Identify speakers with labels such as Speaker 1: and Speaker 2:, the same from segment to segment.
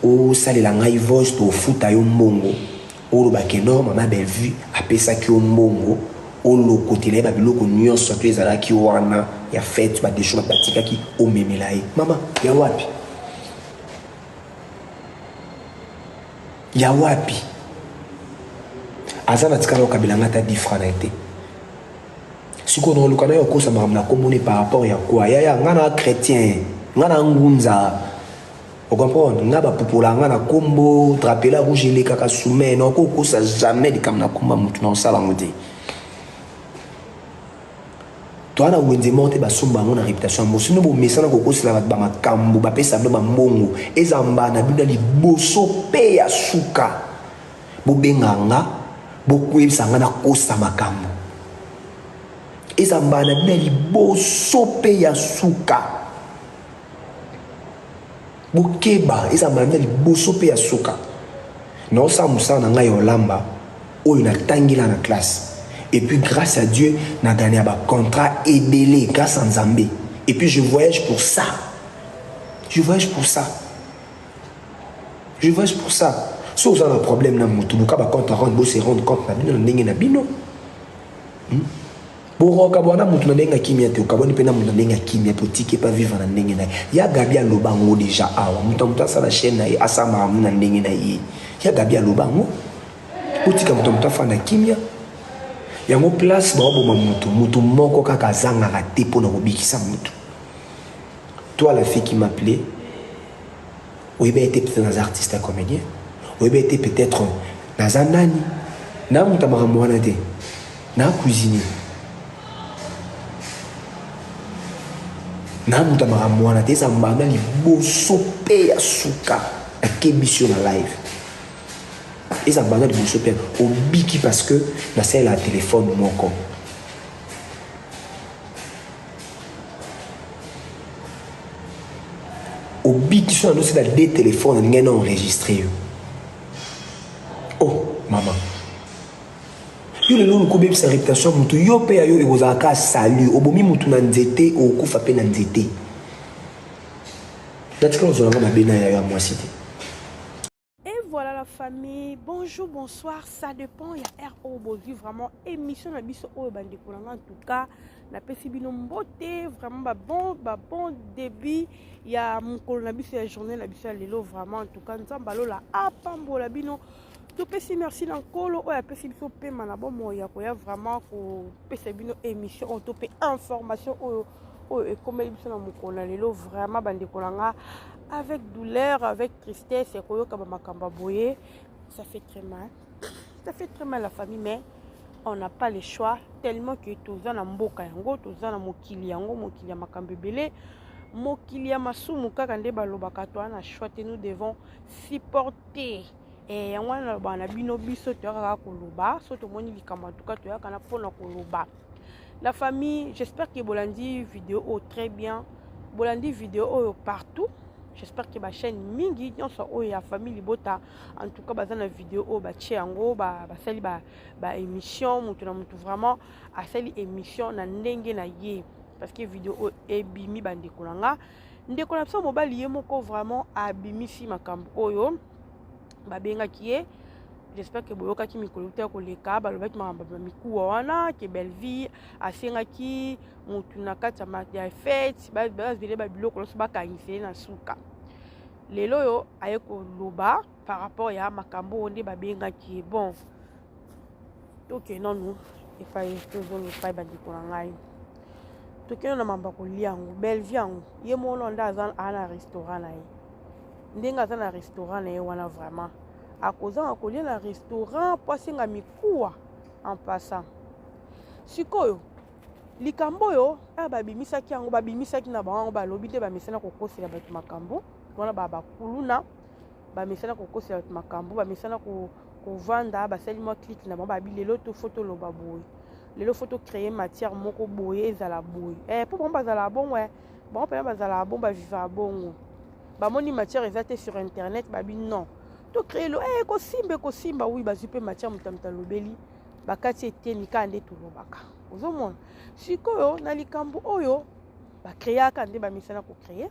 Speaker 1: o salela ngai voice to futa yo mbongo o ba ke non mama belle vue apesa ki o mbongo o lokotela ba biloko nyonso to ezala ki wana ya fête ba desho batika ki o memela ye mama ya wapi azana tikala kabila ngata difrana été siko no lukana yo kosa maramna komone par rapport ya quoi ya ngana chrétien ngana ngunza o comprendre ngaba popola ngana kombo drapela rouge le kaka soumet no ko kosa jamais de kamna komba mutu na sala ngoti toi na wenze monte ba somba ngona réputation mo sino bo mesana ko kosa la ba makambo ba pesa ba mbongo ezamba na bina liboso pe ya suka bo benganga bo kwebisa ngana kosa makambo ezamba na bina liboso pe ya suka bokeba ezamba na bina liboso pe ya suka non ça musa na ngai olamba oyo na tangila na classe. Et puis grâce à Dieu, n'a gagné un contrat ébélé grâce à Nzambé. Et puis je voyage pour ça. Si vous avez un problème dans mon tout, vous avez compte rendre, vous se rendre compte na bino. Boroka bwana mutu na ndenga kimia te ukaboni pena mutu na ndenga kimia potike pa vivre na ndenge na ya Gabi alobango déjà awa mutu asala chaîne na asama na ndenge na ye ya Gabi alobango utika mutu afana kimia yango place ba oboma mutu moko kaka zanga ka te pona kobikisa mutu. Toi la fille qui m'appelait oui ben était peut-être un artiste comédien oui ben était peut-être nazanani na mutu maramwana te na cuisinier na mutu maramwana te zambana liboso pe ya suka akebisio na live. Et ça va de bouche au biki parce que la selle a téléphone moko. Au biki sur nous c'est des téléphones n'en enregistré. Oh maman. Yo le long ko sa réputation mutu yo pe yo ekozaka salut obomi mutu na nzete okufa pe na nzete. D'ailleurs on va bena ya moi cité.
Speaker 2: Voilà la famille, bonjour, bonsoir, ça dépend, il y a RO Bozu, vraiment émission na biso o bande kolanga en tout cas, na pesi bino mbote, vraiment bon début, il y a mon kolona biso la journée la biso lelo vraiment en tout cas, nzamba lola apambo la bino. To pesi merci dans kolo o ya pesi biso pe manabo moya ko ya vraiment ko pesi bino émission on to pe information o e comme biso na mokona lelo vraiment bande kolanga avec douleur, avec tristesse, ça fait très mal. Ça fait très mal la famille, mais on n'a pas le choix. Tellement que tous en amboka yango, tous en mokili yango, mokili ya makambebele, mokili ya masumu kakande balobaka to na choix nous devons supporter. Et yango na bana bino biso to kaka koloba, so to moni likamba to ka to ya kana pona koloba. La famille, j'espère que bolandi vidéo très bien. Bolandi vidéo partout. J'espère que ma chaîne mingi nyonso o ya famille bota en tout cas bazana vidéo o ba tchango ba sali ba émission mutu na mutu vraiment a sali émission na ndenge na ye parce que vidéo e bimi bande kolanga ndeko na so mobali ye moko vraiment abimisi makambo oyo ba benga kié. J'espère que boyoka ki mikolo te ko leka ba lobaki mamba mikuwa wana ke belle vie asenga ki mutu na kati ya fête ba vile ba biloko loso ba kangise na suka lelo yo aye ko loba par rapport ya makambo onde ba benga ki bon OK non nous et pas toujours ne pas bandi ko ngai to ke na mamba ko liango belle vie yango ye mo londa ana restaurant na ye ndenga za na restaurant na ye wana vraiment à cause à coller le restaurant passer à mikuwa en passant sikoyo likambo yo babimisaki yango babimisaki na bango balobi te bamesana kokosela bato makambo wana bakuluna bamesana kokosela bato makambo bamesana kovanda basali mwa clique na bango babi lelo to photo loba boye lelo photo créer matière moko boye ezala boye po bango bazala bongo bango pena bazala bongo baviva bongo bamoni matière ezate sur internet babi non to créer lo kosimba oui bazupe matière mutamta lobeli bakati eteni kande to lobaka ozomona sikoyo na likambo oyo ba créer kande ba misana ko créer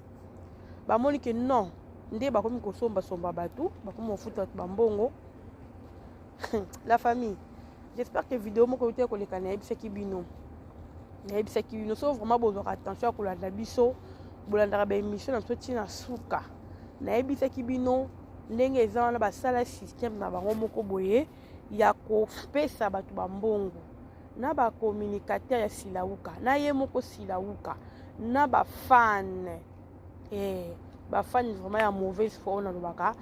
Speaker 2: ba moni que non nde bakomi kosomba bato bakomi kofuta bato bambongo. La famille, j'espère que vidéo moko yote koleka nayebisaki bino so vraiment bozwaka attention akolanda biso bolandaka baémission na biso ntina suka. Nayebisaki bino ndenge eza wana basala système na bango moko boye ya kopesa bato bambongo na bacommunicateur ya silauka na ye moko silauka na bafan bafan vraiment ya mauvaise foi na lobaka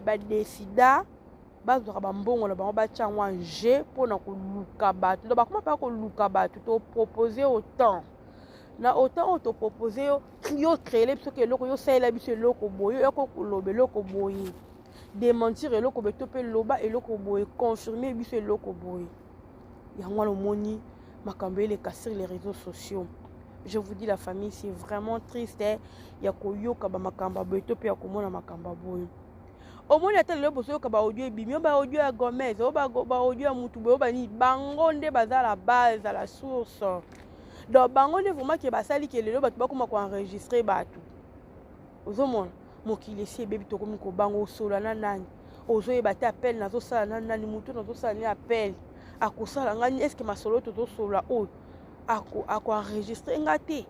Speaker 2: badesida bazwaka bambongo na bango batia yango en jeu mpona koluka bato donc bakoma mpa koluka bato topropose autant na autant oyo topropose yo créele biso ke eloko yosalela biso eloko boye oyoka koloba eloko boye démentir eloko boye to mpe loba eloko boye confirmer biso eloko boye yango wana omoni makambo eleka sur les réseaux sociaux. Je vous dis la famille, c'est vraiment triste ya koyoka bamakambo boye to mpe ya komona makambo boye. Omoni ata lelo bosoyoka baaudio ebimi ba audio ya Gomez ba audio ya mutu boye bani bango nde baza la base à la source. Donc bango nde vraiment ke basali ke lelo bato bakoma koenregistrer bato ozomona mokili esi ebebi tokomi kobango osola na nani ozoyeba te appel nazosala na nani mutu nazosala ni appel akosala ngani eske masolo tozosola oyo akoenregistre nga te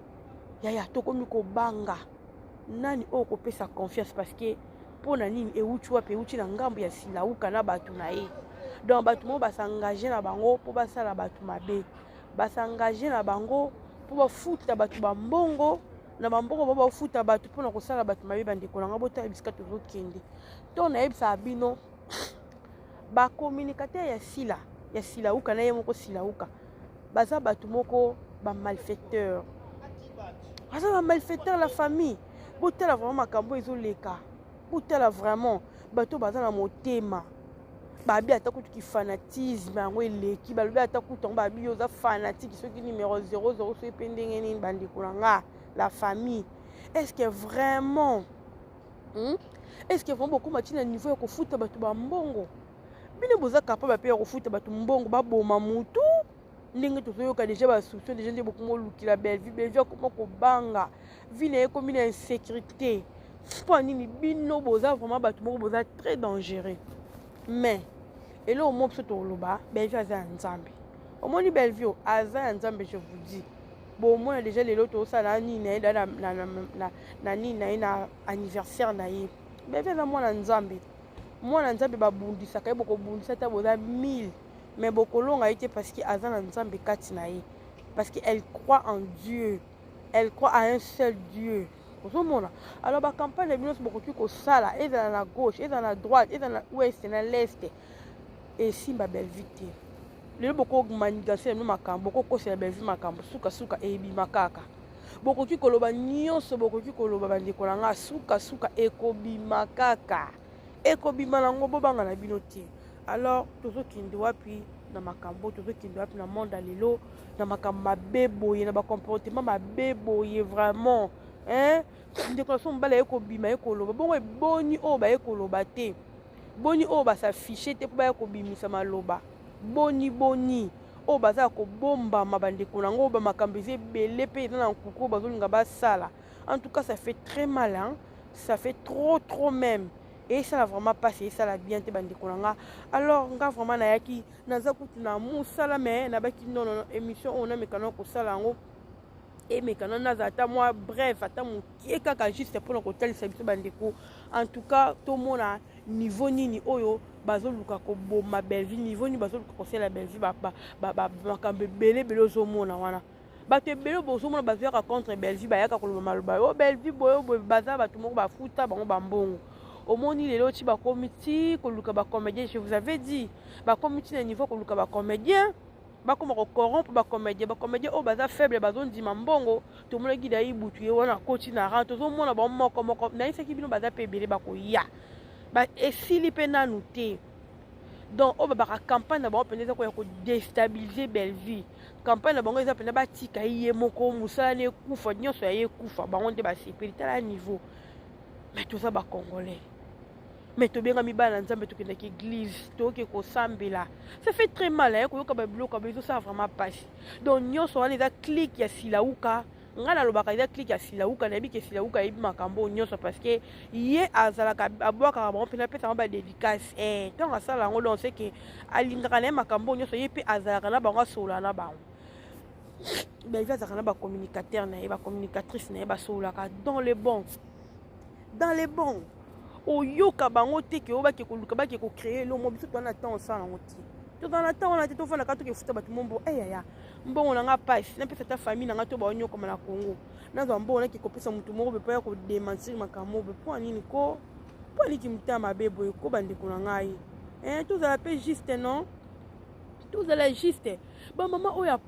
Speaker 2: yaya tokomi kobanga nani oyo kopesa confiance parce que mpona nini euti wapi euti na ngambo ya silauka na bato na ye. Donc bato mo basengage na bango mpo basala bato mabe basengage na bango mpo bafuta bato bambongo na bambongo bo bafuta bato mpona kosala bato mabe bandeko nanga botala bisika tozokende to nayebisaka bino bacommunicateur ya silauka na ye moko silauka baza bato moko bamalfaiteur baza bamalfaiteur la famille botala vraiment makambo ezoleka botala vraiment bato baza na motema babi ata kutuki fanatisme yango eleki balobi ata kutango babi oza fanatique soki numéro 00 soki mpe ndenge nini bandeko na nga la famille. Est-ce que vraiment bokoma ntina niveau ya kofuta bato bambongo bino boza capable mpe ya kofuta bato mbongo baboma mutu ndenge tozoyoka deja basolution deja nde bokoma olukila belvi akoma kobanga vi na ye komi na insécurité mpo nini bino boza vraiment bato moko boza très dangereux. Mais eloko mo biso toloba belvi aza ya nzambe omoni belvi aza ya nzambe. Je vous dis bomona deja lelo tosala nini na ye na nini na ye na anniversaire na ye belvi aza mwana nzambe babundisaka ye bokobundisa ata boza 1000 mais bokolonga ye te parce que aza na nzambe kati na ye parce que elle croit en Dieu, elle croit à un seul Dieu. Alors ba campagne de bino bokoki kosala ezala na gauche ezala na droite ezala na ouest na l'est et simba belvi te lelo boko manigase no makambo boko kosela belvi makambo suka eyebi makaka bokoki koloba nyonso bokoki koloba bandeko na nga suka ekobima kaka ekobima nango bobanga na bino te. Alors tozokende wapi na makambo tozokende wapi na monde lelo na makambo mabe boye na bacomportement mabe boye vraiment ndeko mbala ekobima ekoloba bongo eboni oyo baekoloba te boni oyo basafishe te mpo baekobimisa maloba boni oyo baza kobombama bandeko nango oyo bamakambo eza ebele mpe eza na nkuku oyo bazolinga basala. En tout cas ça fait très mal ça fait trop même et ça vraiment passé et ça la bien te bandeko nanga. Alors nga vraiment nayaki naza kutu na musala mais nabaki non émission on a mekana kosala yango et mekana naza ata moi bref ata mokie kaka juste mpona kotalisa biso bandeko. En tout cas tomona niveau nini oyo bazoluka koboma belvi niveau nini bazoluka kosala belvi makambo ebele ozomona wana bato ebele bozomona bazoyaka contre belvi bayaka koloba maloba o belvi boye baza bato moko bafuta bango bambongo omoni lelo ti bakomi ti koluka bacomédien. Je vous avais dit bakomi ti na niveau koluka bacomédien bakoma kocorrompre bacomédien oyo baza faible bazondima mbongo tomonaki da ibutu ye wana koti na ran tozomona bango moko nayebisaki bino baza mpe ebele bakoya esili mpe nanu te. Donc oyo babaka campagne na bango mpenza eza koya kodestabilize belvi campagne na bango eza mpenza batika ye moko mosala na ekufa nyonso ya ye ekufa bango nde basepeli tala niveau. Mais toza bacongolais mais tobenga mibala na nzambe tokendaki église toyoki kosambela ça fait très mal koyoka babiloko ezosala vraiment pasi. Donc nyonso wana eza clique ya silauka nga nalobaka eza clique ya silauka nayebi ke silauka ayebi makambo nyonso parce que ye azalaka abwakaka bango mpena apesaka badédicace ntango asala yango donc c'est ke alingaka na ye makambo nyonso ye mpe azalaka na bango asolola na bango belvi azalaka na bacommunicateur na ye bacommunicatrice na ye basololaka dans les bons oyoka bango te ke oyo bake koluka bake kocréer elomo biso toza na temps osala yango te toza na temps wana te tofandaka tokefuta bato mombo eyaya mbongo na nga pasi napesa ta famille na nga to baonyokoma na Congo nazwa mbongo nake kopesa motu moko be poya kodementir makambo be mpo nini ko mpo niki motema mabe boye ko bandeko na ngai tozala mpe juste non tozala juste bamama oyo ya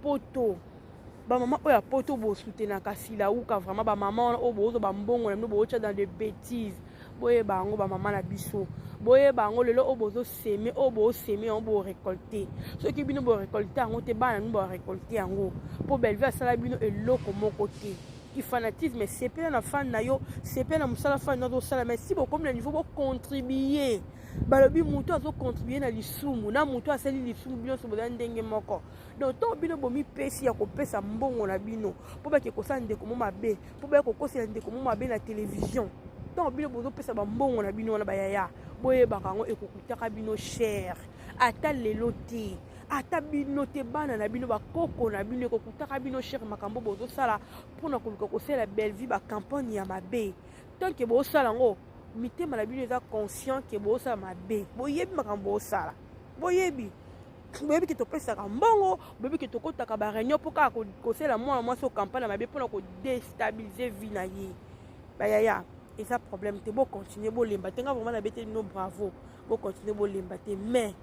Speaker 2: poto bosutenaka silauka vraiment bamama wana oyo bozwa bambongo na bino bootya dans des bêtises boyeba yango bamama na biso boyeba yango lelo oyo bozoseme oyo booseme yango borécolte soki bino borécolte yango te bana bino borécolte yango mpo belvi asala bino eloko moko te ifanatisme sepela na fani na yo sepela na mosala fani nazosala mais si bokomi na niveau bocontribue balobi moto azocontribue na lisumu na moto asali lisumu bino so boza ndenge moko donc to bino bomipesi ya kopesa mbongo na bino mpo bake kosala ndeko mo mabe mpo bake kokosela ndeko mo mabe na télévision donc bino bozopesa bambongo na bino wana bayaya boyebaka yango ekokutaka bino cher ata lelo te ata bino te bana na bino bakoko na bino ekokutaka bino cher makambo bozosala mpona koluka kosala belle vie bakampagne ya mabe tant ke bozosala yango mitema na bino eza conscient ke bozosala mabe boyebi makambo bozosala boyebi ke topesaka mbongo boyebi ke tokotaka bareunion mpo kaka kosala mwana mwasi okampagne ya mabe mpona kodestabilize vie na ye bayaya eza problème te bocontinue bolemba te nga vraiment nabeteli bino bravo bocontinue bolemba te mais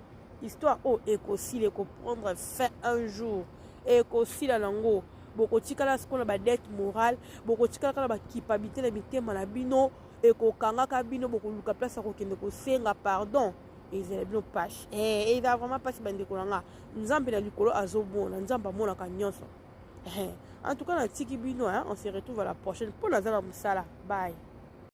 Speaker 2: histoire oyo ekosila ekoprendre fin un jour ekosila nango bokotikala sikoyo na badette morale bokotikala kaka na bakipabilité na mitema na bino ekokangaka bino bokoluka place ya kokende kosenga pardon ezala bino pashe eza vraiment mpasi bandeko na nga nzambe na likolo azomona nzambe amonaka nyonso en tout cas natiki bino on se retrouve à la prochaine mpo naza na mosala bye.